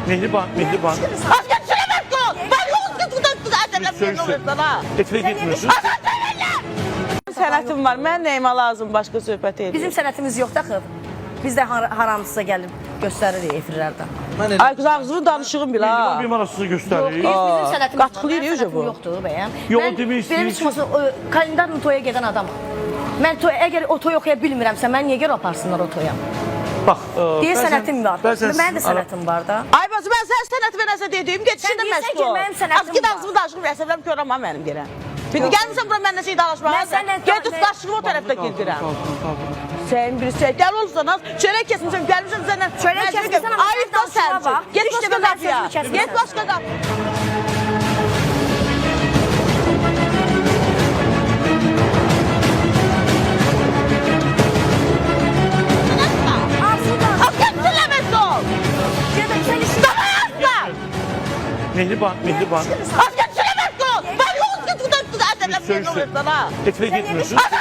Mehriban. Az geçiremez kol. Ben yolun tutuda edemem olur sana. Etine gitmiyorsun. Sənətim var. Mən nəyimə lazım başqa söhbət edir. Bizim sənətimiz yoxdur axı. Biz də haramsıza gəlib göstəririk efirlərdə. Ay qız ağzını danışığım bil ha. Bir manasını göstərir. Bizim sənətimiz var. Qatqılıyır Mənim yoxsa sənətim bu? yoxdur bəyəm. Yox, Mən demək istəyir benim ki- çıxması kalendarla toya gedən adamam. Mən əgər o toy oxuya bilmirəmsə, mən niyə görə aparsınlar o toya? Bax, Deyə sənətim var. bəzən Mənim də sənətim var da. Ay bacı mən sənin sənətimə nəsə dediyim, get Sən işinə deyirsən məşğul ki, ol. mənim sənətim Az git var. ağzımı danışığım, rəsəfəm körəm ha mənim yerə. Şimdi gəlmirsən bura mən nəsə danışmağa. Mən səndən- Get tut daşığım o tərəfdə gedirəm. Sən birisi gəl olsan az, çörək kesmişəm, gəlmişəm səndən. Çörək kəsmirsən amma Ayıb da danışığa sən. bax. Get Üç başqa dəfə mən qapıya. sözümü kəsmirsən. Get başqa qapıya. Ağzını da. Az geçiremez ol. Gedə sən işin. Dayanma. Mehriban. Az geçiremez ol. Ben yolun tutuda edemem olur sana. Etine gitmiyorsun. Az